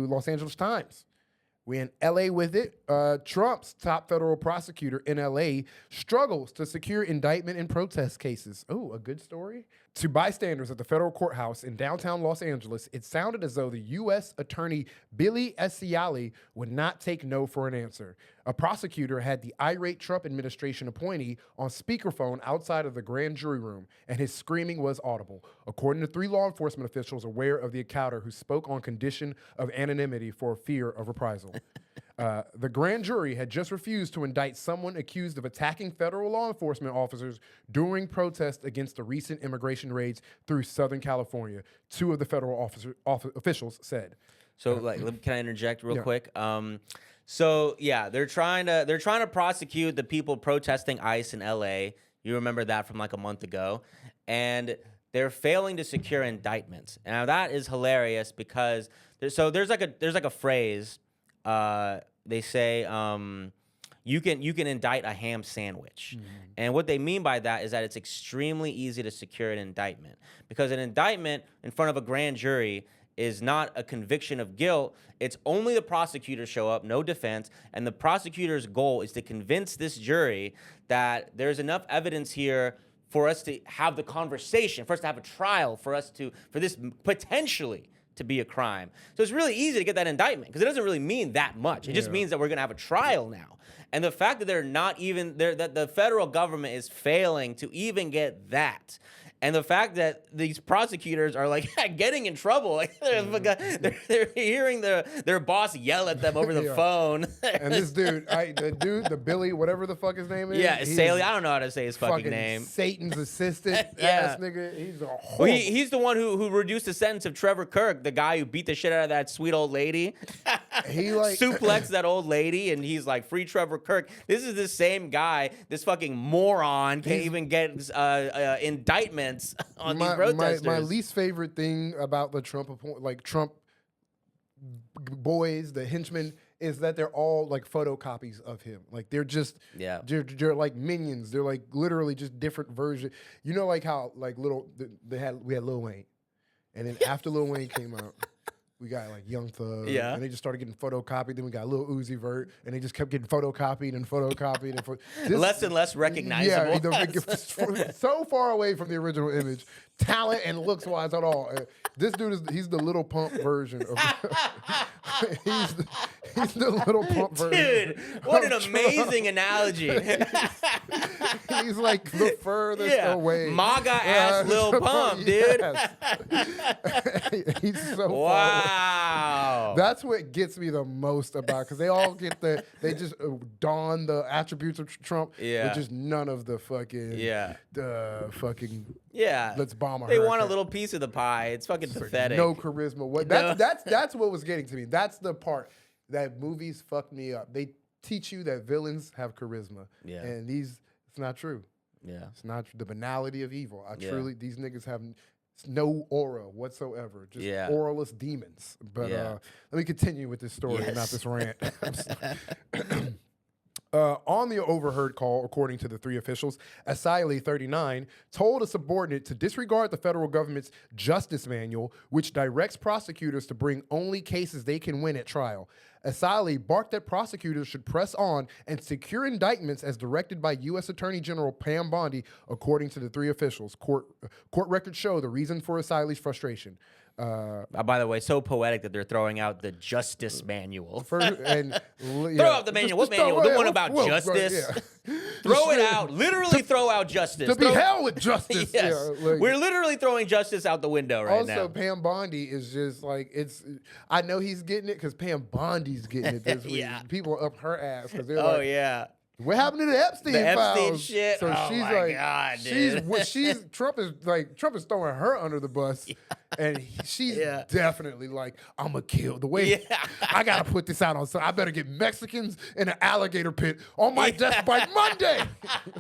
to Los Angeles Times. We in LA with it. Trump's top federal prosecutor in LA struggles to secure indictment in protest cases. Oh, a good story. To bystanders at the federal courthouse in downtown Los Angeles, it sounded as though the U.S. Attorney Billy Sciali would not take no for an answer. A prosecutor had the irate Trump administration appointee on speakerphone outside of the grand jury room, and his screaming was audible, according to 3 law enforcement officials aware of the encounter who spoke on condition of anonymity for fear of reprisal. The grand jury had just refused to indict someone accused of attacking federal law enforcement officers during protests against the recent immigration raids through Southern California, 2 of the federal officials said. So, can I interject real quick? So yeah, they're trying to prosecute the people protesting ICE in LA. You remember that from like a month ago, and they're failing to secure indictments. Now that is hilarious because there's like a phrase. They say you can indict a ham sandwich, and what they mean by that is that it's extremely easy to secure an indictment because an indictment in front of a grand jury is not a conviction of guilt. It's only the prosecutor show up, no defense, and the prosecutor's goal is to convince this jury that there's enough evidence here for us to have the conversation, for us to have a trial, for this potentially to be a crime. So it's really easy to get that indictment because it doesn't really mean that much. It just means that we're going to have a trial now. And the fact that that the federal government is failing to even get that. And the fact that these prosecutors are like getting in trouble, like they're hearing their boss yell at them over the phone. And this dude, the Billy, whatever the fuck his name is. Yeah, Saley. I don't know how to say his fucking name. Satan's assistant ass nigga. He's a horrible. Well, he's the one who reduced the sentence of Trevor Kirk, the guy who beat the shit out of that sweet old lady. He suplexed that old lady, and he's like, free Trevor Kirk. This is the same guy. This fucking moron can't even get indictments on these protesters. My least favorite thing about the Trump boys, the henchmen, is that they're all like photocopies of him. Like they're just they're like minions. They're like literally just different versions. You know, like how like we had Lil Wayne, and then after Lil Wayne came out, we got like Young Thug, and they just started getting photocopied. Then we got Lil Uzi Vert, and they just kept getting photocopied and photocopied and less and less recognizable. Yeah, so far away from the original image, talent and looks wise at all. This dude he's the Little Pump version of. he's the Little Pump version. Dude, what an amazing analogy. He's like the furthest away. MAGA ass Lil Pump, dude. He's so far away. That's what gets me the most about, because they all they just don the attributes of Trump, but just none of the fucking let's bomb a They want a little piece of the pie. It's fucking pathetic. No charisma. That's what was getting to me. That's the part that movies fucked me up. They teach you that villains have charisma, and it's not true. Yeah, it's not the banality of evil. These niggas have no aura whatsoever, just auraless demons. But let me continue with this story and not this rant. On the overheard call, according to the 3 officials, Asili, 39, told a subordinate to disregard the federal government's justice manual, which directs prosecutors to bring only cases they can win at trial. Asili barked that prosecutors should press on and secure indictments as directed by U.S. Attorney General Pam Bondi, according to the 3 officials. Court records show the reason for Asili's frustration. By the way, so poetic that they're throwing out the justice manual. Throw out the manual. What manual? The one about justice. Throw it out. Literally throw out justice. To be hell with justice. Yes. We're literally throwing justice out the window right now. Also, Pam Bondi is just like, I know he's getting it because Pam Bondi's getting it this week. People are up her ass because they're like, what happened to the Epstein files? Epstein shit. So she's my God, dude. Trump is throwing her under the bus, and she's definitely like, I'm gonna kill the way. I gotta put this out on. So I better get Mexicans in an alligator pit on my desk by Monday.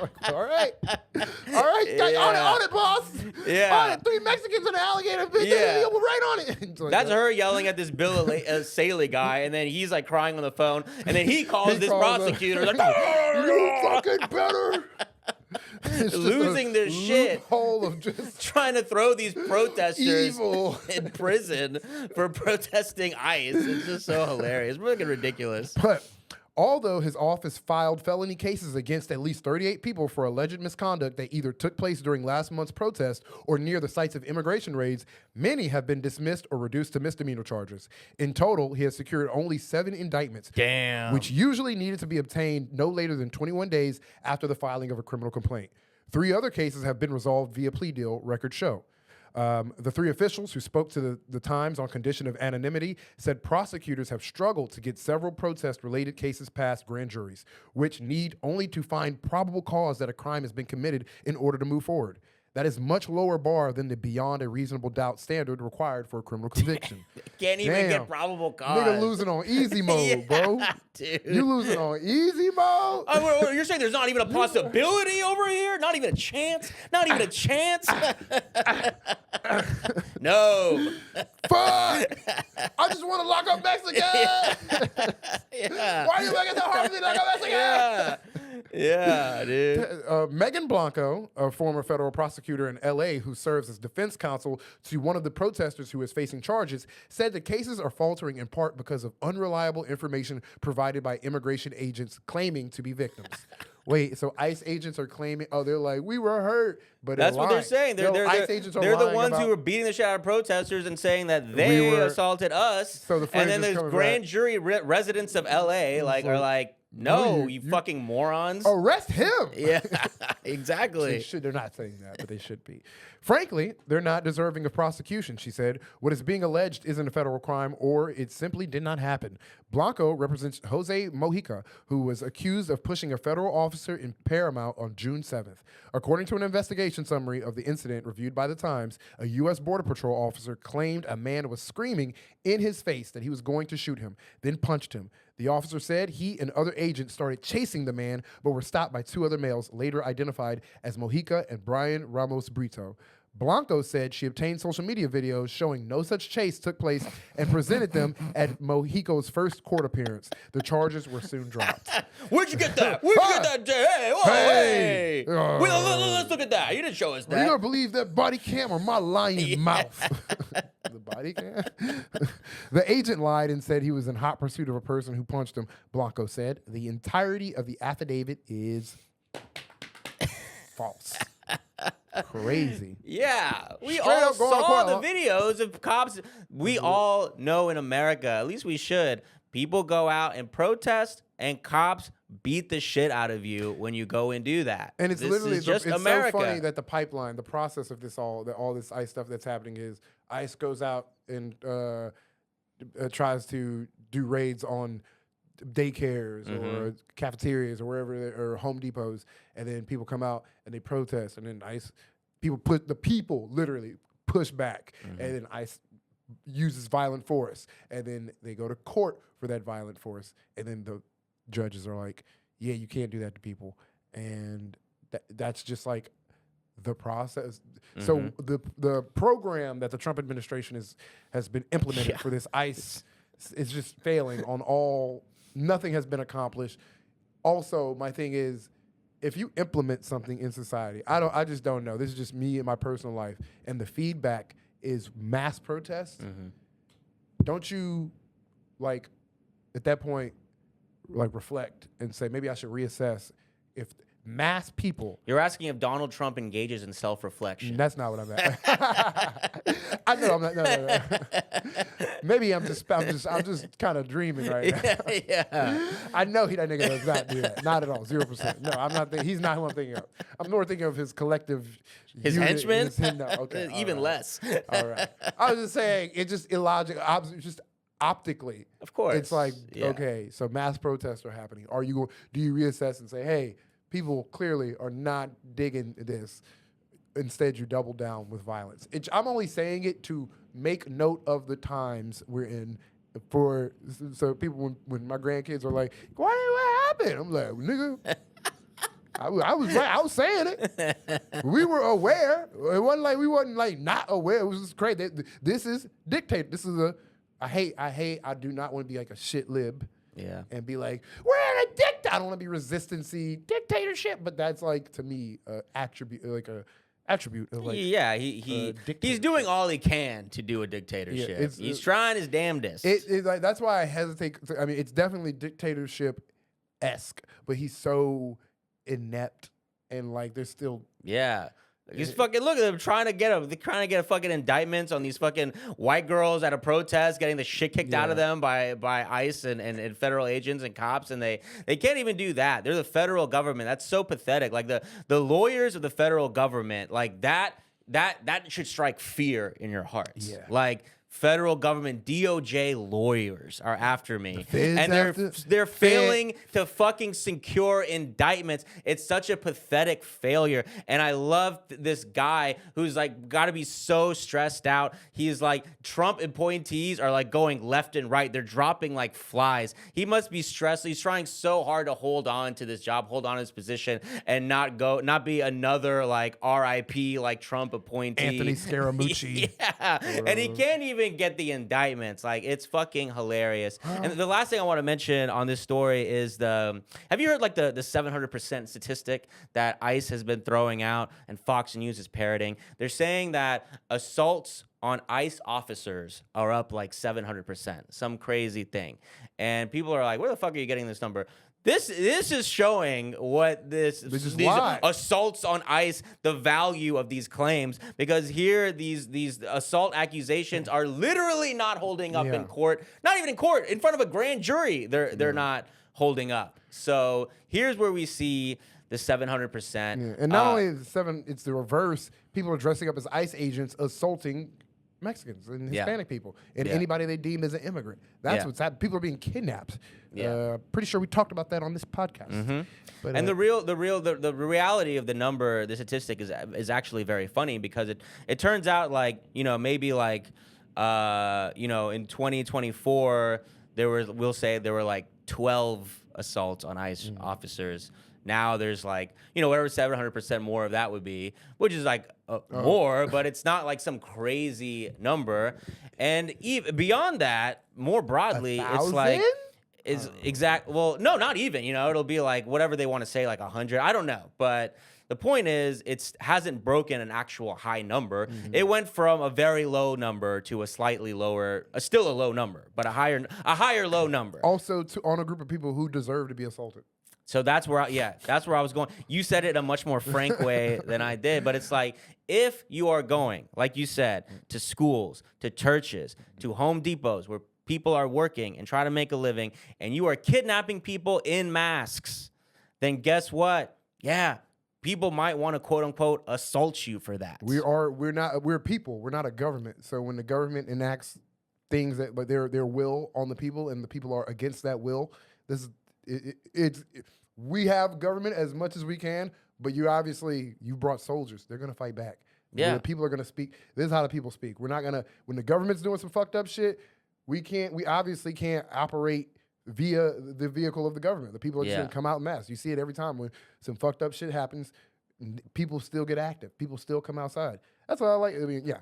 Like, all right, on it, boss. On it. 3 Mexicans in an alligator pit. We're right on it. Like, that's her yelling at this Bill Saley guy, and then he's like crying on the phone, and then he calls this prosecutor like, you fucking better. losing their shit, loophole of just trying to throw these protesters evil in prison for protesting ICE. It's just so hilarious. It's fucking ridiculous. But although his office filed felony cases against at least 38 people for alleged misconduct that either took place during last month's protest or near the sites of immigration raids, many have been dismissed or reduced to misdemeanor charges. In total, he has secured only 7 indictments, Damn. which usually needed to be obtained no later than 21 days after the filing of a criminal complaint. 3 other cases have been resolved via plea deal, records show. The 3 officials who spoke to the Times on condition of anonymity said prosecutors have struggled to get several protest-related cases past grand juries, which need only to find probable cause that a crime has been committed in order to move forward. That is much lower bar than the beyond a reasonable doubt standard required for a criminal conviction. Can't even get probable cause. Nigga losing on easy mode, bro. Dude. You losing on easy mode? You're saying there's not even a possibility over here? Not even a chance? Not even a chance? No. Fuck! I just want to lock up Mexico! Yeah. Why are you making it so hard to lock up Mexico? Yeah. Yeah, dude. Megan Blanco, a former federal prosecutor in L.A. who serves as defense counsel to one of the protesters who is facing charges, said the cases are faltering in part because of unreliable information provided by immigration agents claiming to be victims. Wait, so ICE agents are claiming, they're like, we were hurt, but that's what they're saying. ICE agents are they're the lying ones about, who were beating the shit out of protesters and saying that they assaulted us. So the and then footage is there's coming grand back. jury residents of LA are like, no, you fucking morons. Arrest him! Yeah, exactly. They're not saying that, but they should be. Frankly, they're not deserving of prosecution, she said. What is being alleged isn't a federal crime, or it simply did not happen. Blanco represents Jose Mojica, who was accused of pushing a federal officer in Paramount on June 7th. According to an investigation summary of the incident reviewed by The Times, a U.S. Border Patrol officer claimed a man was screaming in his face that he was going to shoot him, then punched him. The officer said he and other agents started chasing the man, but were stopped by 2 other males, later identified as Mojica and Brian Ramos Brito. Blanco said she obtained social media videos showing no such chase took place and presented them at Mojica's first court appearance. The charges were soon dropped. Where'd you get that? Where'd you get that? Hey, whoa, hey. Let's look at that. You didn't show us that. Are you going to believe that body cam or my lying mouth? The body cam? The agent lied and said he was in hot pursuit of a person who punched him, Blanco said. The entirety of the affidavit is false. Crazy. Yeah, we Straight all up going to saw court. the videos of cops. We all know in America, at least we should, people go out and protest and cops beat the shit out of you when you go and do that. And it's this literally is just it's America. so funny that the pipeline, the process of this all this ICE stuff that's happening is ICE goes out and tries to do raids on daycares or cafeterias or wherever or Home Depots, and then people come out and they protest, and then ICE people literally push back, and then ICE uses violent force, and then they go to court for that violent force, and then the judges are like, yeah, you can't do that to people, and that's just like the process. So the program that the Trump administration has been implemented for this ICE is just failing on all. Nothing has been accomplished. Also, my thing is, if you implement something in society, I just don't know. This is just me in my personal life, and the feedback is mass protests. Don't you, like, at that point, like, reflect and say, maybe I should reassess if mass people. You're asking if Donald Trump engages in self-reflection. That's not what I'm at. I know I'm not. No. Maybe I'm just kind of dreaming right now. Yeah. I know that nigga does not do that. Not at all. 0%. No, I'm not. He's not who I'm thinking of. I'm more thinking of his collective. His henchmen? No, okay. Even less. All right. I was just saying, it's just illogical. Just optically. Of course. It's like, okay, so mass protests are happening. Do you reassess and say, hey, people clearly are not digging this. Instead, you double down with violence. I'm only saying it to make note of the times we're in. So people, when my grandkids are like, what happened? I'm like, nigga, I was right. I was saying it. We were aware. It wasn't like we wasn't like not aware. It was just crazy. This is dictated. This is I do not want to be like a shit lib. Yeah. And be like, we're in a I don't want to be resistancy dictatorship, but that's like to me attribute of like he's doing all he can to do a dictatorship. He's trying his damnedest. It's like that's why I hesitate. I mean, it's definitely dictatorship-esque, but he's so inept and like there's still He's fucking look at them trying to get fucking indictments on these fucking white girls at a protest, getting the shit kicked out of them by ICE and federal agents and cops, and they can't even do that. They're the federal government. That's so pathetic. Like the lawyers of the federal government, like that should strike fear in your hearts. Yeah. Like federal government DOJ lawyers are after me, and they're failing to fucking secure indictments. It's such a pathetic failure, and I love this guy who's like got to be so stressed out. He's like Trump appointees are like going left and right. They're dropping like flies. He must be stressed. He's trying so hard to hold on to this job, hold on to his position, and not be another like RIP like Trump appointee Anthony Scaramucci. And he can't even get the indictments. Like, it's fucking hilarious. And the last thing I want to mention on this story is have you heard like the 700% statistic that ICE has been throwing out and Fox News is parroting? They're saying that assaults on ICE officers are up like 700%, some crazy thing. And people are like, where the fuck are you getting this number? This is showing what these assaults on ICE, the value of these claims, because here these assault accusations are literally not holding up in court, not even in court, in front of a grand jury. They're not holding up. So here's where we see the 700%. Yeah. And not only it's the reverse. People are dressing up as ICE agents assaulting Mexicans and Hispanic people and anybody they deem as an immigrant. That's what's happening. People are being kidnapped. Pretty sure we talked about that on this podcast. But, and the reality of the number, the statistic is actually very funny, because it turns out like, maybe like in 2024 there were like 12 assaults on ICE officers. Now there's like, whatever 700% more of that would be, which is like more, but it's not like some crazy number. And even beyond that, more broadly, it's like, well, no, not even, it'll be like whatever they want to say, like 100. I don't know. But the point is, hasn't broken an actual high number. It went from a very low number to a slightly lower, still a low number, but a higher low number. Also on a group of people who deserve to be assaulted. So that's where I was going. You said it in a much more frank way than I did, but it's like, if you are going, like you said, to schools, to churches, to Home Depots, where people are working and trying to make a living, and you are kidnapping people in masks, then guess what? Yeah, people might want to quote unquote assault you for that. We're people. We're not a government. So when the government enacts things that like their will on the people, and the people are against that will, we have government as much as we can, but you brought soldiers. They're gonna fight back. Yeah, the people are gonna speak. This is how the people speak. We're not gonna, when the government's doing some fucked up shit, we obviously can't operate via the vehicle of the government. The people are just gonna come out in mass. You see it every time when some fucked up shit happens. People still get active. People still come outside. That's what I like. I mean,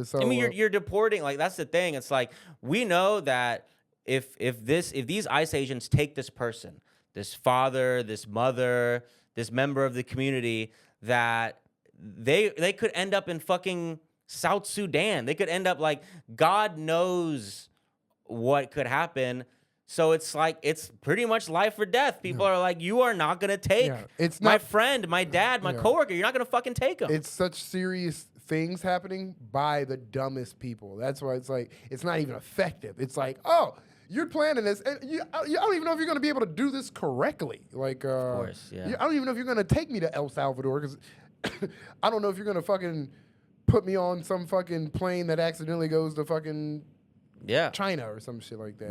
so you're deporting. Like, that's the thing. It's like, we know that if these ICE agents take this person, this father, this mother, this member of the community, that they could end up in fucking South Sudan. They could end up like, God knows what could happen. So it's like, it's pretty much life or death. People are like, you are not gonna take my friend, my dad, my coworker. You're not gonna fucking take him. It's such serious things happening by the dumbest people. That's why it's like, it's not even effective. It's like, oh, you're planning this, and I don't even know if you're going to be able to do this correctly. Like, of course, I don't even know if you're going to take me to El Salvador, because I don't know if you're going to fucking put me on some fucking plane that accidentally goes to fucking China or some shit like that.